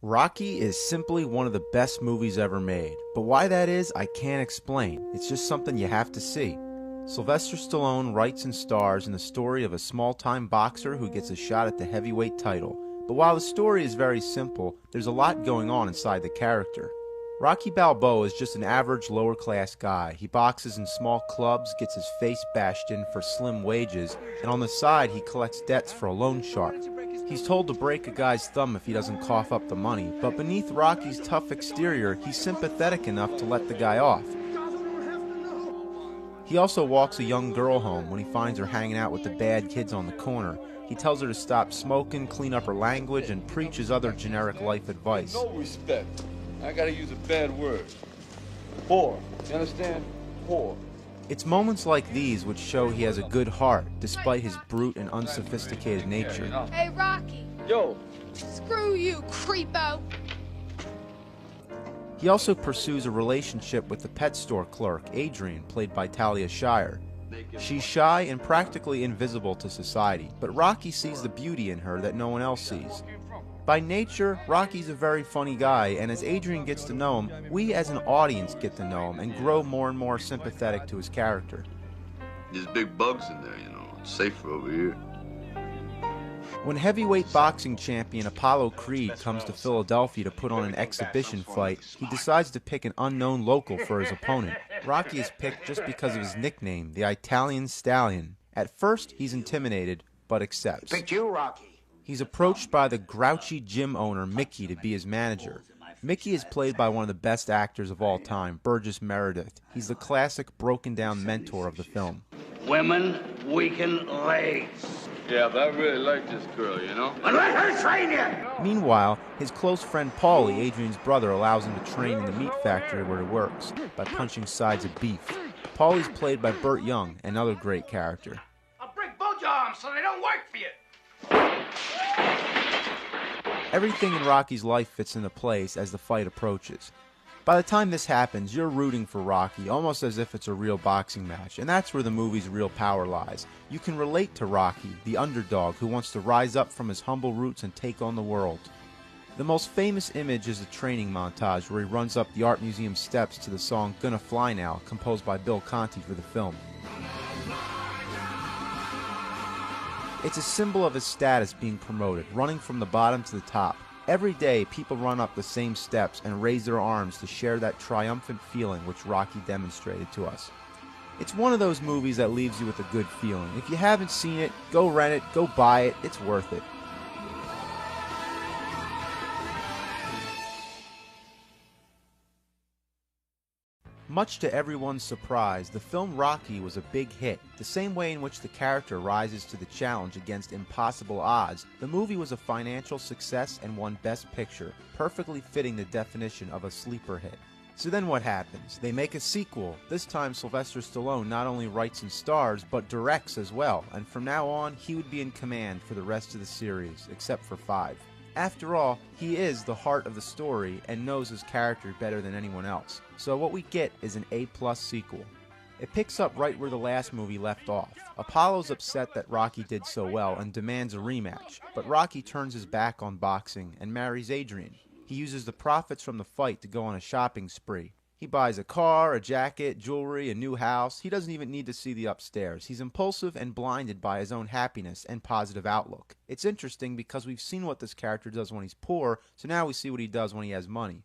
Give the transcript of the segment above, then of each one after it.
Rocky is simply one of the best movies ever made, but why that is, I can't explain. It's just something you have to see. Sylvester Stallone writes and stars in the story of a small-time boxer who gets a shot at the heavyweight title. But while the story is very simple, there's a lot going on inside the character. Rocky Balboa is just an average lower-class guy. He boxes in small clubs, gets his face bashed in for slim wages, and on the side he collects debts for a loan shark. He's told to break a guy's thumb if he doesn't cough up the money, but beneath Rocky's tough exterior, he's sympathetic enough to let the guy off. He also walks a young girl home when he finds her hanging out with the bad kids on the corner. He tells her to stop smoking, clean up her language, and preaches other generic life advice. No respect. I gotta use a bad word. Whore. You understand? Whore. It's moments like these which show he has a good heart, despite his brute and unsophisticated nature. Hey, Rocky. Yo. Screw you, creepo. He also pursues a relationship with the pet store clerk, Adrian, played by Talia Shire. She's shy and practically invisible to society, but Rocky sees the beauty in her that no one else sees. By nature, Rocky's a very funny guy, and as Adrian gets to know him, we as an audience get to know him and grow more and more sympathetic to his character. There's big bugs in there, you know. It's safer over here. When heavyweight boxing champion Apollo Creed comes to Philadelphia to put on an exhibition fight, he decides to pick an unknown local for his opponent. Rocky is picked just because of his nickname, the Italian Stallion. At first, he's intimidated, but accepts. Picked you, Rocky. He's approached by the grouchy gym owner, Mickey, to be his manager. Mickey is played by one of the best actors of all time, Burgess Meredith. He's the classic broken-down mentor of the film. Women weaken legs. Yeah, but I really like this girl, you know? And let her train you! Meanwhile, his close friend Paulie, Adrian's brother, allows him to train in the meat factory where he works, by punching sides of beef. Paulie's played by Burt Young, another great character. I'll break both your arms so they don't work for you. Everything in Rocky's life fits into place as the fight approaches. By the time this happens, you're rooting for Rocky, almost as if it's a real boxing match, and that's where the movie's real power lies. You can relate to Rocky, the underdog who wants to rise up from his humble roots and take on the world. The most famous image is the training montage where he runs up the art museum steps to the song Gonna Fly Now, composed by Bill Conti for the film. It's a symbol of his status being promoted, running from the bottom to the top. Every day, people run up the same steps and raise their arms to share that triumphant feeling which Rocky demonstrated to us. It's one of those movies that leaves you with a good feeling. If you haven't seen it, go rent it, go buy it, it's worth it. Much to everyone's surprise, the film Rocky was a big hit. The same way in which the character rises to the challenge against impossible odds, the movie was a financial success and won Best Picture, perfectly fitting the definition of a sleeper hit. So then what happens? They make a sequel. This time Sylvester Stallone not only writes and stars, but directs as well, and from now on, he would be in command for the rest of the series, except for 5. After all, he is the heart of the story and knows his character better than anyone else. So what we get is an A+ sequel. It picks up right where the last movie left off. Apollo's upset that Rocky did so well and demands a rematch, but Rocky turns his back on boxing and marries Adrian. He uses the profits from the fight to go on a shopping spree. He buys a car, a jacket, jewelry, a new house. He doesn't even need to see the upstairs. He's impulsive and blinded by his own happiness and positive outlook. It's interesting because we've seen what this character does when he's poor, so now we see what he does when he has money.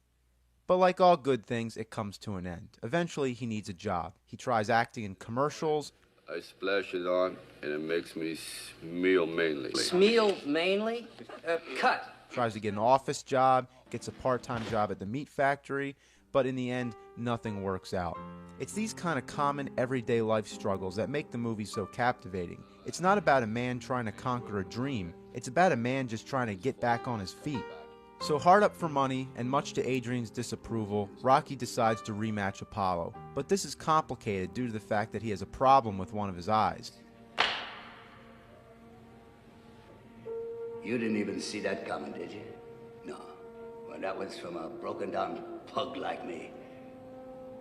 But like all good things, it comes to an end. Eventually, he needs a job. He tries acting in commercials. I splash it on, and it makes me smell mainly. Smell mainly? Cut. Tries to get an office job, gets a part-time job at the meat factory, but in the end, nothing works out. It's these kind of common, everyday life struggles that make the movie so captivating. It's not about a man trying to conquer a dream. It's about a man just trying to get back on his feet. So hard up for money, and much to Adrian's disapproval, Rocky decides to rematch Apollo. But this is complicated due to the fact that he has a problem with one of his eyes. You didn't even see that coming, did you? No. Well, that was from a broken-down pug like me.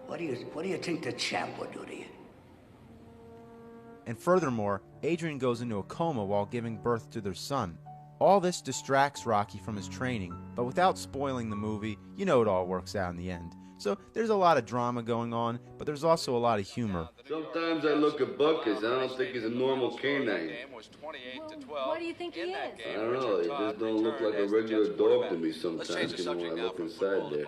What do you think the champ would do to you? And furthermore, Adrian goes into a coma while giving birth to their son. All this distracts Rocky from his training, but without spoiling the movie, you know it all works out in the end. So there's a lot of drama going on, but there's also a lot of humor. Sometimes I look at Buckets, I don't think he's a normal canine. What do you think he is? I don't know, he just don't look like a regular dog to me sometimes, you know, when I look inside there.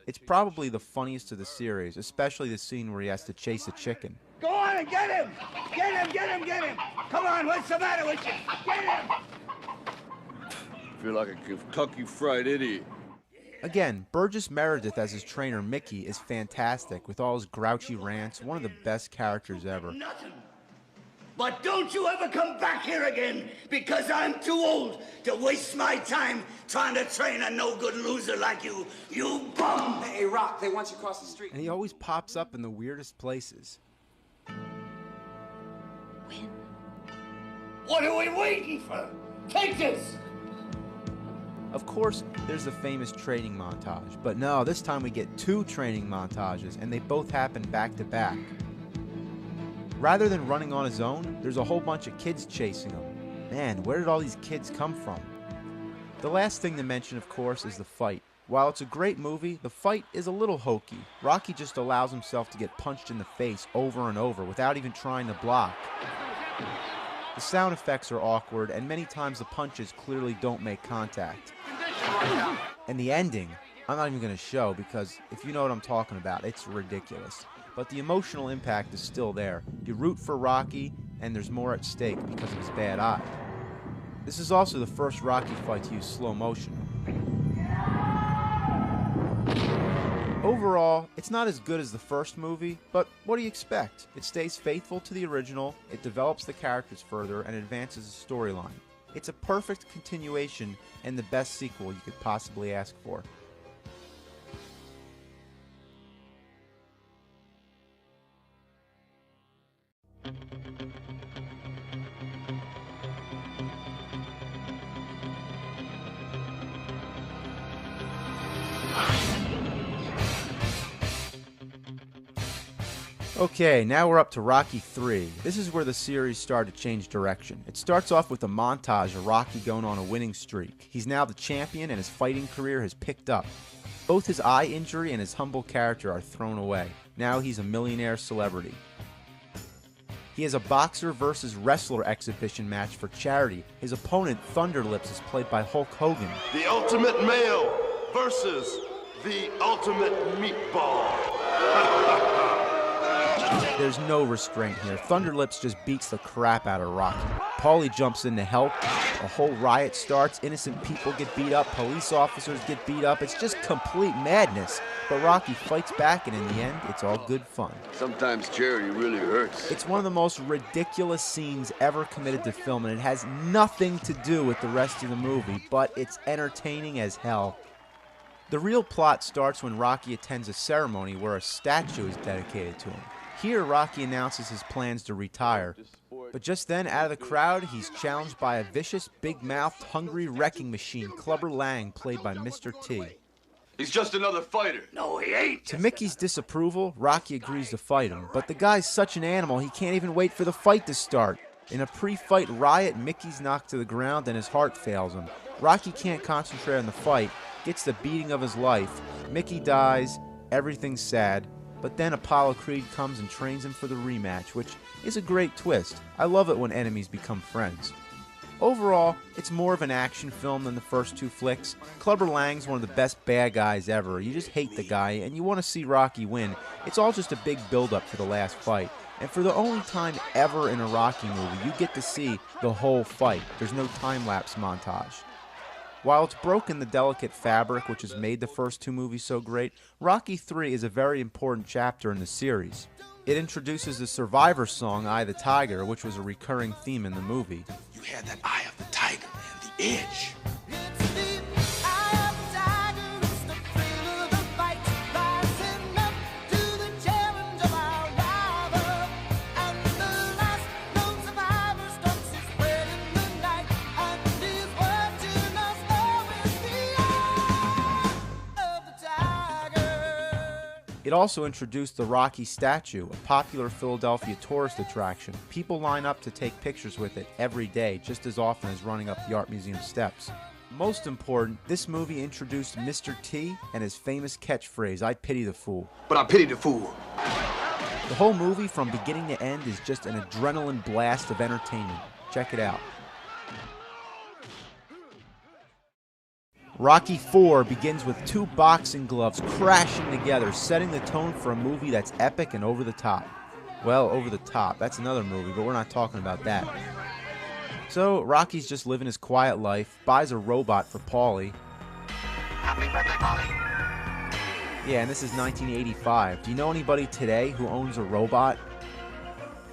It's probably the funniest of the series, especially the scene where he has to chase a chicken. Go on and get him! Get him, get him, get him! Come on, what's the matter with you? Get him! I feel like a Kentucky Fried Idiot. Again, Burgess Meredith as his trainer Mickey is fantastic with all his grouchy rants, one of the best characters ever. Nothing. But don't you ever come back here again, because I'm too old to waste my time trying to train a no-good loser like you, you bum! Hey, Rock, they want you across the street. And he always pops up in the weirdest places. When? What are we waiting for? Take this! Of course, there's the famous training montage, but no, this time we get 2 training montages, and they both happen back to back. Rather than running on his own, there's a whole bunch of kids chasing him. Man, where did all these kids come from? The last thing to mention, of course, is the fight. While it's a great movie, the fight is a little hokey. Rocky just allows himself to get punched in the face over and over without even trying to block. The sound effects are awkward, and many times the punches clearly don't make contact. And the ending, I'm not even going to show, because if you know what I'm talking about, it's ridiculous. But the emotional impact is still there. You root for Rocky, and there's more at stake because of his bad eye. This is also the first Rocky fight to use slow motion. Overall, it's not as good as the first movie, but what do you expect? It stays faithful to the original, it develops the characters further, and advances the storyline. It's a perfect continuation and the best sequel you could possibly ask for. Okay, now we're up to Rocky 3. This is where the series started to change direction. It starts off with a montage of Rocky going on a winning streak. He's now the champion and his fighting career has picked up. Both his eye injury and his humble character are thrown away. Now he's a millionaire celebrity. He has a boxer versus wrestler exhibition match for charity. His opponent, Thunderlips, is played by Hulk Hogan. The ultimate male versus the ultimate meatball. There's no restraint here. Thunderlips just beats the crap out of Rocky. Paulie jumps in to help. A whole riot starts. Innocent people get beat up. Police officers get beat up. It's just complete madness. But Rocky fights back, and in the end, it's all good fun. Sometimes charity really hurts. It's one of the most ridiculous scenes ever committed to film, and it has nothing to do with the rest of the movie, but it's entertaining as hell. The real plot starts when Rocky attends a ceremony where a statue is dedicated to him. Here, Rocky announces his plans to retire. But just then, out of the crowd, he's challenged by a vicious, big-mouthed, hungry wrecking machine, Clubber Lang, played by Mr. T. He's just another fighter. No, he ain't. To Mickey's disapproval, Rocky agrees to fight him. But the guy's such an animal, he can't even wait for the fight to start. In a pre-fight riot, Mickey's knocked to the ground and his heart fails him. Rocky can't concentrate on the fight, gets the beating of his life. Mickey dies, everything's sad. But then Apollo Creed comes and trains him for the rematch, which is a great twist. I love it when enemies become friends. Overall, it's more of an action film than the first 2 flicks. Clubber Lang's one of the best bad guys ever. You just hate the guy, and you want to see Rocky win. It's all just a big build-up for the last fight. And for the only time ever in a Rocky movie, you get to see the whole fight. There's no time-lapse montage. While it's broken the delicate fabric which has made the first 2 movies so great, Rocky 3 is a very important chapter in the series. It introduces the Survivor song, Eye of the Tiger, which was a recurring theme in the movie. You had that eye of the tiger, man, the edge. It also introduced the Rocky statue, a popular Philadelphia tourist attraction. People line up to take pictures with it every day, just as often as running up the Art Museum steps. Most important, this movie introduced Mr. T and his famous catchphrase, "I pity the fool." But I pity the fool. The whole movie, from beginning to end, is just an adrenaline blast of entertainment. Check it out. Rocky IV begins with two boxing gloves crashing together, setting the tone for a movie that's epic and over the top. Well, over the top, that's another movie, but we're not talking about that. So, Rocky's just living his quiet life, buys a robot for Paulie. Happy birthday, Paulie. Yeah, and this is 1985. Do you know anybody today who owns a robot?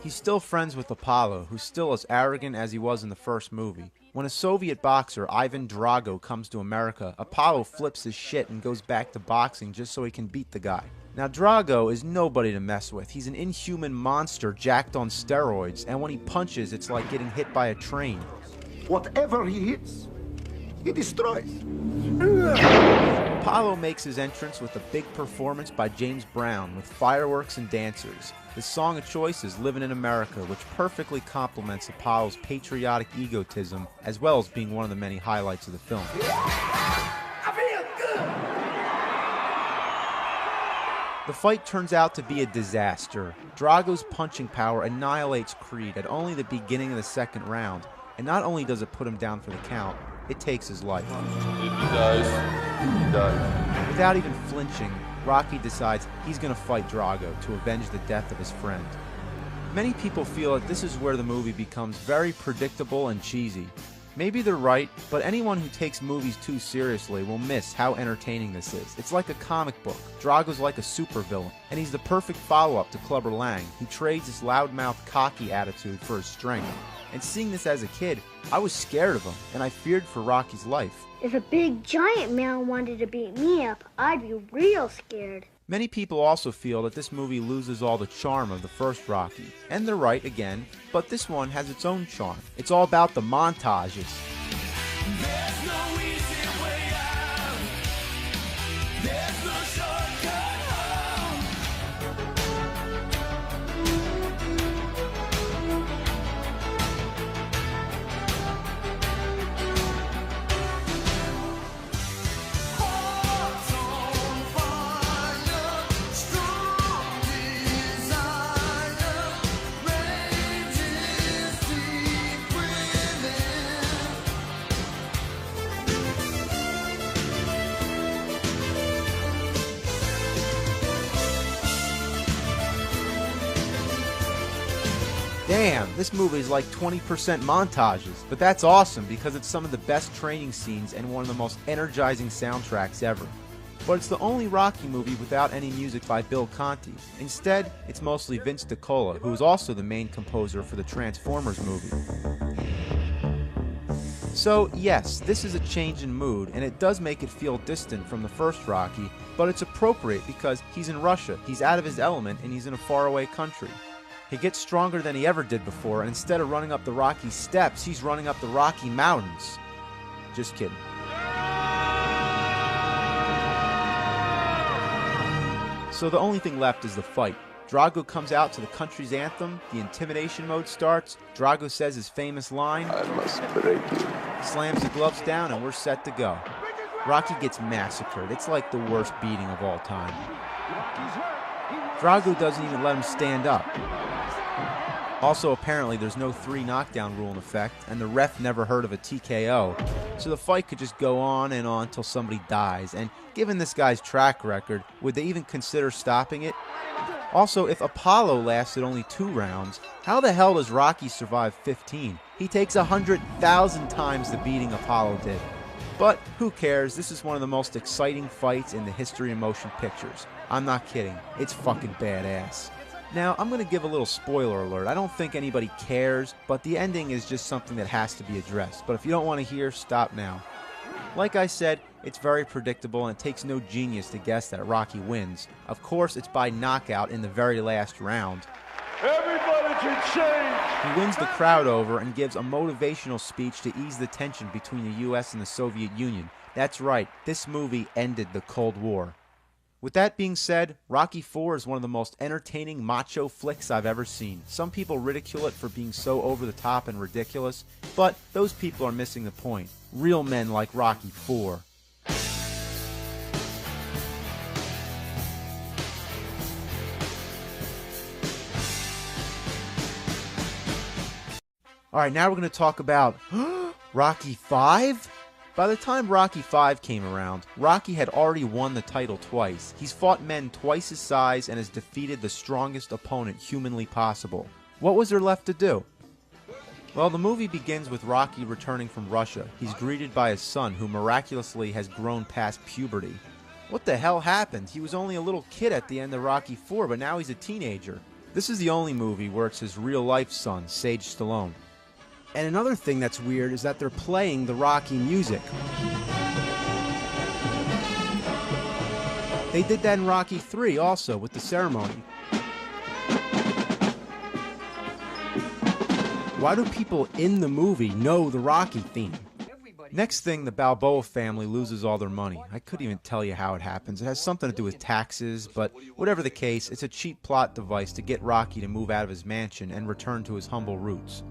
He's still friends with Apollo, who's still as arrogant as he was in the first movie. When a Soviet boxer, Ivan Drago, comes to America, Apollo flips his shit and goes back to boxing just so he can beat the guy. Now, Drago is nobody to mess with. He's an inhuman monster jacked on steroids, and when he punches, it's like getting hit by a train. Whatever he hits, he destroys. Apollo makes his entrance with a big performance by James Brown with fireworks and dancers. His song of choice is Livin' in America, which perfectly complements Apollo's patriotic egotism, as well as being one of the many highlights of the film. The fight turns out to be a disaster. Drago's punching power annihilates Creed at only the beginning of the second round, and not only does it put him down for the count, it takes his life. If he dies, he dies. Without even flinching, Rocky decides he's going to fight Drago to avenge the death of his friend. Many people feel that this is where the movie becomes very predictable and cheesy. Maybe they're right, but anyone who takes movies too seriously will miss how entertaining this is. It's like a comic book. Drago's like a supervillain, and he's the perfect follow-up to Clubber Lang. He trades his loudmouth, cocky attitude for his strength. And seeing this as a kid, I was scared of him, and I feared for Rocky's life. If a big giant man wanted to beat me up, I'd be real scared. Many people also feel that this movie loses all the charm of the first Rocky. And they're right again, but this one has its own charm. It's all about the montages. There's no easy way out. There's no shortcut home. Hearts on fire, strong desire, rages deep within. Damn, this movie is like 20% montages, but that's awesome because it's some of the best training scenes and one of the most energizing soundtracks ever. But it's the only Rocky movie without any music by Bill Conti. Instead, it's mostly Vince DiCola, who is also the main composer for the Transformers movie. So, yes, this is a change in mood, and it does make it feel distant from the first Rocky, but it's appropriate because he's in Russia, he's out of his element, and he's in a faraway country. He gets stronger than he ever did before, and instead of running up the Rocky steps, he's running up the Rocky Mountains. Just kidding. So the only thing left is the fight. Drago comes out to the country's anthem, the intimidation mode starts, Drago says his famous line, I must break you. slams the gloves down, and we're set to go. Rocky gets massacred. It's like the worst beating of all time. Drago doesn't even let him stand up. Also, apparently, there's no 3 knockdown rule in effect, and the ref never heard of a TKO, so the fight could just go on and on until somebody dies, and given this guy's track record, would they even consider stopping it? Also, if Apollo lasted only 2 rounds, how the hell does Rocky survive 15? He takes 100,000 times the beating Apollo did. But who cares? This is one of the most exciting fights in the history of motion pictures. I'm not kidding. It's fucking badass. Now, I'm going to give a little spoiler alert. I don't think anybody cares, but the ending is just something that has to be addressed. But if you don't want to hear, stop now. Like I said, it's very predictable, and it takes no genius to guess that Rocky wins. Of course, it's by knockout in the very last round. Everybody can change. He wins the crowd over and gives a motivational speech to ease the tension between the US and the Soviet Union. That's right, this movie ended the Cold War. With that being said, Rocky IV is one of the most entertaining macho flicks I've ever seen. Some people ridicule it for being so over the top and ridiculous, but those people are missing the point. Real men like Rocky IV. Alright, now we're going to talk about Rocky V? By the time Rocky V came around, Rocky had already won the title twice. He's fought men twice his size and has defeated the strongest opponent humanly possible. What was there left to do? Well, the movie begins with Rocky returning from Russia. He's greeted by his son, who miraculously has grown past puberty. What the hell happened? He was only a little kid at the end of Rocky IV, but now he's a teenager. This is the only movie where it's his real-life son, Sage Stallone. And another thing that's weird is that they're playing the Rocky music. They did that in Rocky III also, with the ceremony. Why do people in the movie know the Rocky theme? Next thing, the Balboa family loses all their money. I couldn't even tell you how it happens. It has something to do with taxes, but whatever the case, it's a cheap plot device to get Rocky to move out of his mansion and return to his humble roots.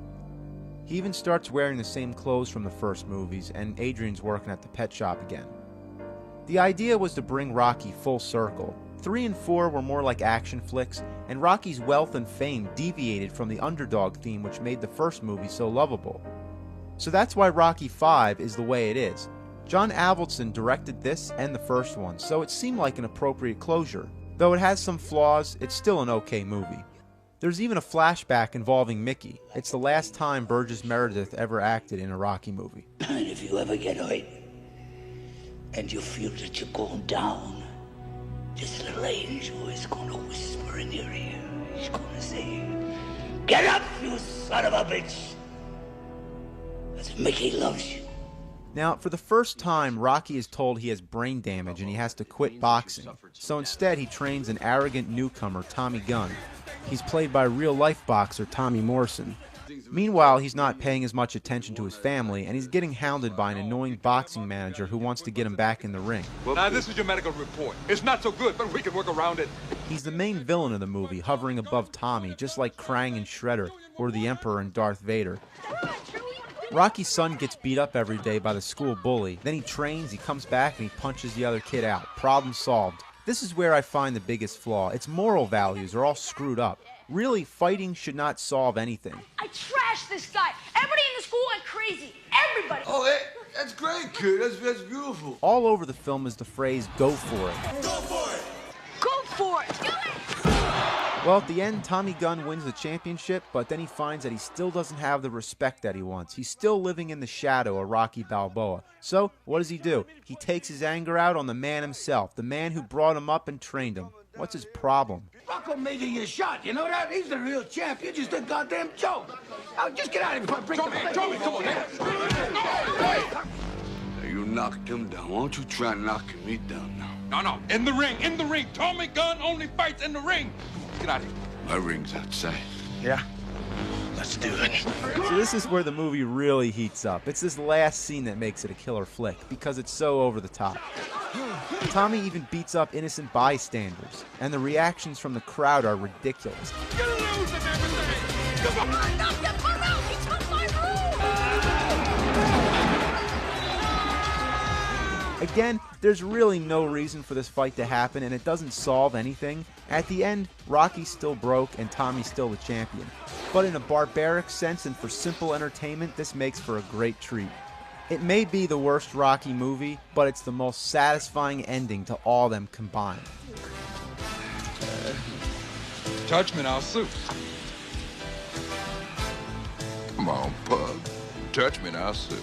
He even starts wearing the same clothes from the first movies, and Adrian's working at the pet shop again. The idea was to bring Rocky full circle. 3 and 4 were more like action flicks, and Rocky's wealth and fame deviated from the underdog theme which made the first movie so lovable. So that's why Rocky V is the way it is. John Avildsen directed this and the first one, so it seemed like an appropriate closure. Though it has some flaws, it's still an okay movie. There's even a flashback involving Mickey. It's the last time Burgess Meredith ever acted in a Rocky movie. And if you ever get hurt, and you feel that you're going down, this little angel is going to whisper in your ear. He's going to say, "Get up, you son of a bitch! As Mickey loves you." Now, for the first time, Rocky is told he has brain damage and he has to quit boxing. So instead, he trains an arrogant newcomer, Tommy Gunn. He's played by real-life boxer Tommy Morrison. Meanwhile, he's not paying as much attention to his family, and he's getting hounded by an annoying boxing manager who wants to get him back in the ring. Now, this is your medical report. It's not so good, but we can work around it. He's the main villain of the movie, hovering above Tommy, just like Krang and Shredder, or the Emperor and Darth Vader. Rocky's son gets beat up every day by the school bully. Then he trains, he comes back, and he punches the other kid out. Problem solved. This is where I find the biggest flaw. Its moral values are all screwed up. Really, fighting should not solve anything. I trashed this guy. Everybody in the school went crazy. Everybody. Oh, that's great, kid. That's beautiful. All over the film is the phrase, "Go for it." Go for it! Go for it. Do it. Well, at the end, Tommy Gunn wins the championship, but then he finds that he still doesn't have the respect that he wants. He's still living in the shadow of Rocky Balboa. So, what does he do? He takes his anger out on the man himself, the man who brought him up and trained him. What's his problem? Rocco made you your shot, you know that? He's the real champ. You're just a goddamn joke. Now, just get out of here before I break the plate. Come on, man. Now, you knocked him down. Why don't you try knocking me down now? No. In the ring. Tommy Gunn only fights in the ring. Get out of here. My ring's outside. Yeah. Let's do it. So this is where the movie really heats up. It's this last scene that makes it a killer flick, because it's so over the top. Tommy even beats up innocent bystanders, and the reactions from the crowd are ridiculous. You're losing everything. Come on. Knock that bar out. He took my room. Again, there's really no reason for this fight to happen, and it doesn't solve anything. At the end, Rocky's still broke and Tommy's still the champion. But in a barbaric sense and for simple entertainment, this makes for a great treat. It may be the worst Rocky movie, but it's the most satisfying ending to all them combined. Touch me and I'll sue. Come on, pug. Touch me and I'll sue.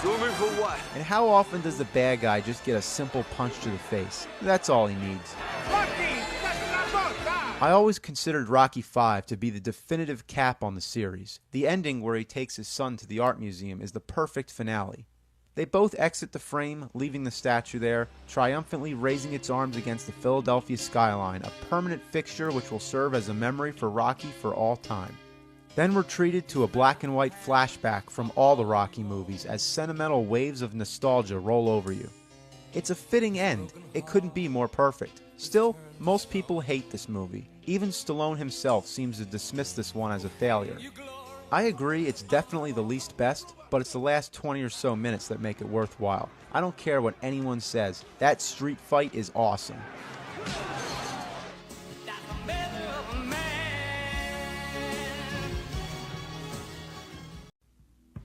Sue me for what? And how often does the bad guy just get a simple punch to the face? That's all he needs. I always considered Rocky V to be the definitive cap on the series. The ending where he takes his son to the art museum is the perfect finale. They both exit the frame, leaving the statue there, triumphantly raising its arms against the Philadelphia skyline, a permanent fixture which will serve as a memory for Rocky for all time. Then we're treated to a black and white flashback from all the Rocky movies as sentimental waves of nostalgia roll over you. It's a fitting end. It couldn't be more perfect. Still, most people hate this movie. Even Stallone himself seems to dismiss this one as a failure. I agree it's definitely the least best, but it's the last 20 or so minutes that make it worthwhile. I don't care what anyone says. That street fight is awesome.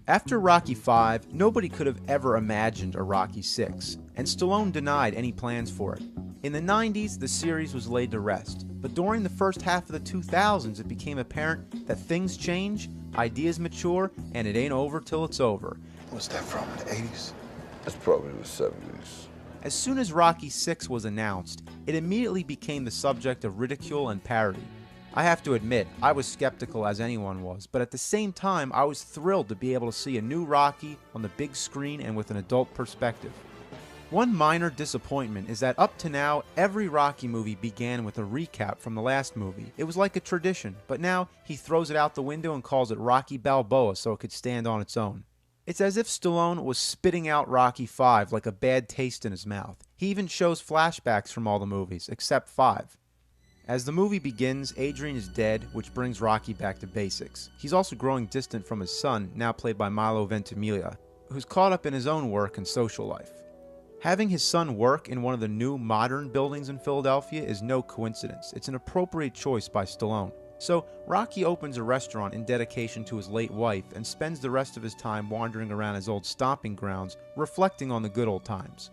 After Rocky V, nobody could have ever imagined a Rocky VI, and Stallone denied any plans for it. In the 90s, the series was laid to rest, but during the first half of the 2000s, it became apparent that things change, ideas mature, and it ain't over till it's over. What's that from, the 80s? That's probably in the 70s. As soon as Rocky VI was announced, it immediately became the subject of ridicule and parody. I have to admit, I was skeptical as anyone was, but at the same time, I was thrilled to be able to see a new Rocky on the big screen and with an adult perspective. One minor disappointment is that up to now, every Rocky movie began with a recap from the last movie. It was like a tradition, but now he throws it out the window and calls it Rocky Balboa so it could stand on its own. It's as if Stallone was spitting out Rocky V like a bad taste in his mouth. He even shows flashbacks from all the movies, except V. As the movie begins, Adrian is dead, which brings Rocky back to basics. He's also growing distant from his son, now played by Milo Ventimiglia, who's caught up in his own work and social life. Having his son work in one of the new modern buildings in Philadelphia is no coincidence. It's an appropriate choice by Stallone. So, Rocky opens a restaurant in dedication to his late wife and spends the rest of his time wandering around his old stomping grounds, reflecting on the good old times.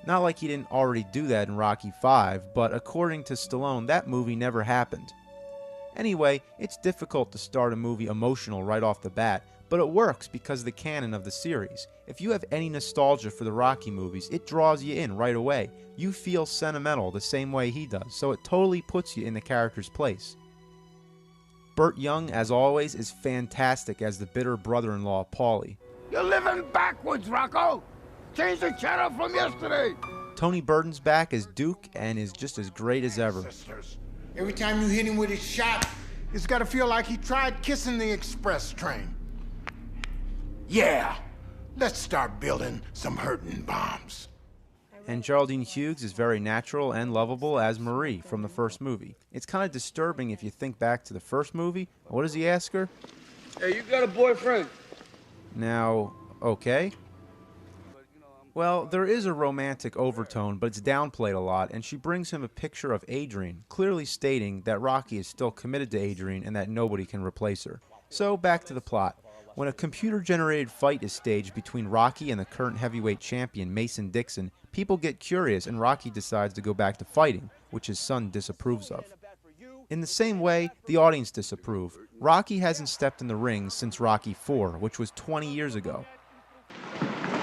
Not like he didn't already do that in Rocky V, but according to Stallone, that movie never happened. Anyway, it's difficult to start a movie emotional right off the bat, but it works because of the canon of the series. If you have any nostalgia for the Rocky movies, it draws you in right away. You feel sentimental the same way he does, so it totally puts you in the character's place. Burt Young, as always, is fantastic as the bitter brother-in-law, Paulie. You're living backwards, Rocco! Change the channel from yesterday! Tony Burton's back as Duke and is just as great as ever. Every time you hit him with his shot, it's gotta feel like he tried kissing the express train. Yeah, let's start building some hurting bombs. And Geraldine Hughes is very natural and lovable as Marie from the first movie. It's kind of disturbing if you think back to the first movie. What does he ask her? Hey, you got a boyfriend? Now, okay. Well, there is a romantic overtone, but it's downplayed a lot, and she brings him a picture of Adrian, clearly stating that Rocky is still committed to Adrian and that nobody can replace her. So, back to the plot. When a computer-generated fight is staged between Rocky and the current heavyweight champion, Mason Dixon, people get curious and Rocky decides to go back to fighting, which his son disapproves of. In the same way, the audience disapprove. Rocky hasn't stepped in the ring since Rocky IV, which was 20 years ago.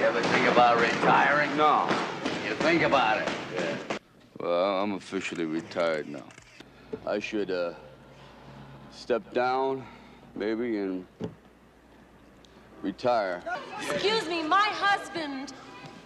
You ever think about retiring? No. You think about it? Yeah. Well, I'm officially retired now. I should, step down, maybe, and retire. Excuse me, my husband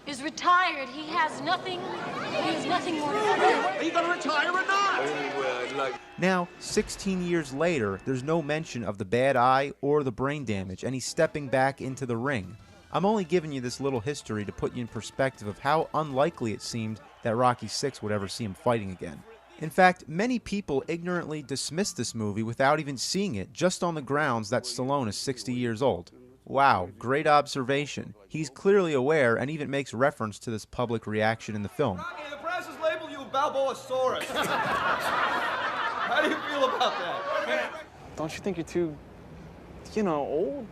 is retired. He has nothing more. Are you gonna retire or not? Anyway, I'd like... Now, 16 years later, there's no mention of the bad eye or the brain damage, and he's stepping back into the ring. I'm only giving you this little history to put you in perspective of how unlikely it seemed that Rocky VI would ever see him fighting again. In fact, many people ignorantly dismiss this movie without even seeing it, just on the grounds that Stallone is 60 years old. Wow, great observation. He's clearly aware and even makes reference to this public reaction in the film. Rocky, the press has labeled you Balboasaurus. How do you feel about that? Don't you think you're too, old?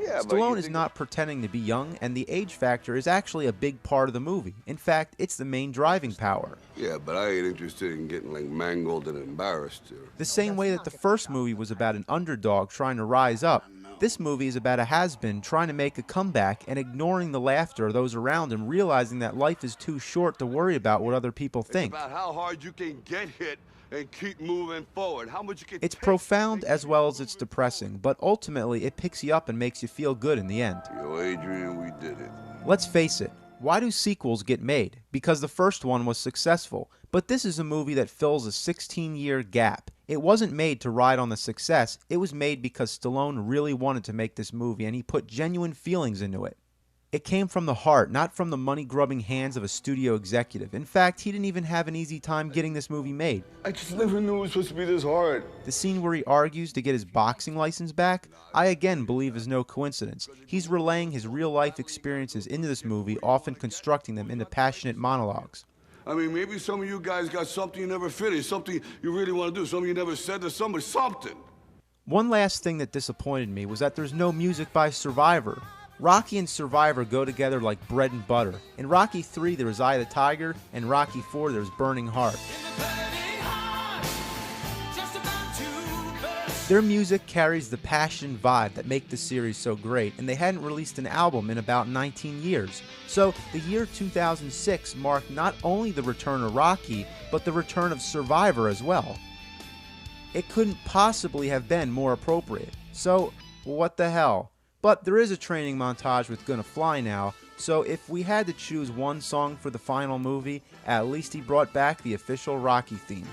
Yeah, Stallone is not pretending to be young, and the age factor is actually a big part of the movie. In fact, it's the main driving power. Yeah, but I ain't interested in getting, mangled and embarrassed. The same way that the first movie was about an underdog trying to rise up, this movie is about a has-been trying to make a comeback and ignoring the laughter of those around him, realizing that life is too short to worry about what other people think. It's about how hard you can get hit and keep moving forward. How much you can It's profound as well as it's depressing, but ultimately it picks you up and makes you feel good in the end. Yo, Adrian, we did it. Let's face it, why do sequels get made? Because the first one was successful. But this is a movie that fills a 16-year gap. It wasn't made to ride on the success, it was made because Stallone really wanted to make this movie and he put genuine feelings into it. It came from the heart, not from the money-grubbing hands of a studio executive. In fact, he didn't even have an easy time getting this movie made. I just never knew it was supposed to be this hard. The scene where he argues to get his boxing license back, I again believe is no coincidence. He's relaying his real-life experiences into this movie, often constructing them into passionate monologues. I mean, maybe some of you guys got something you never finished, something you really want to do, something you never said to somebody, something. One last thing that disappointed me was that there's no music by Survivor. Rocky and Survivor go together like bread and butter. In Rocky 3 there was Eye of the Tiger, and Rocky 4 there's Burning Heart. Their music carries the passion and vibe that make the series so great, and they hadn't released an album in about 19 years. So the year 2006 marked not only the return of Rocky, but the return of Survivor as well. It couldn't possibly have been more appropriate. So, what the hell? But there is a training montage with Gonna Fly Now, so if we had to choose one song for the final movie, at least he brought back the official Rocky theme.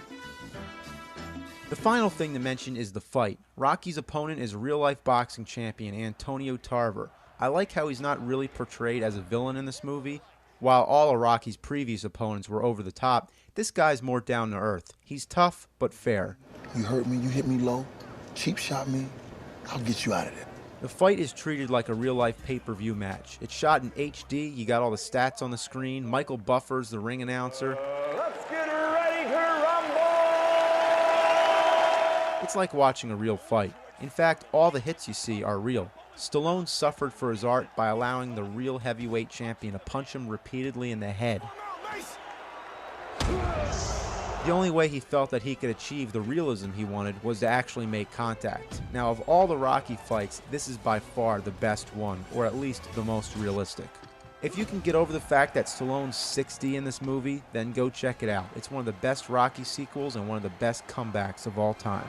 The final thing to mention is the fight. Rocky's opponent is real-life boxing champion Antonio Tarver. I like how he's not really portrayed as a villain in this movie. While all of Rocky's previous opponents were over the top, this guy's more down to earth. He's tough, but fair. You hurt me, you hit me low, cheap shot me, I'll get you out of there. The fight is treated like a real-life pay-per-view match. It's shot in HD, you got all the stats on the screen, Michael Buffer's the ring announcer. Let's get ready to rumble! It's like watching a real fight. In fact, all the hits you see are real. Stallone suffered for his art by allowing the real heavyweight champion to punch him repeatedly in the head. The only way he felt that he could achieve the realism he wanted was to actually make contact. Now, of all the Rocky fights, this is by far the best one, or at least the most realistic. If you can get over the fact that Stallone's 60 in this movie, then go check it out. It's one of the best Rocky sequels and one of the best comebacks of all time.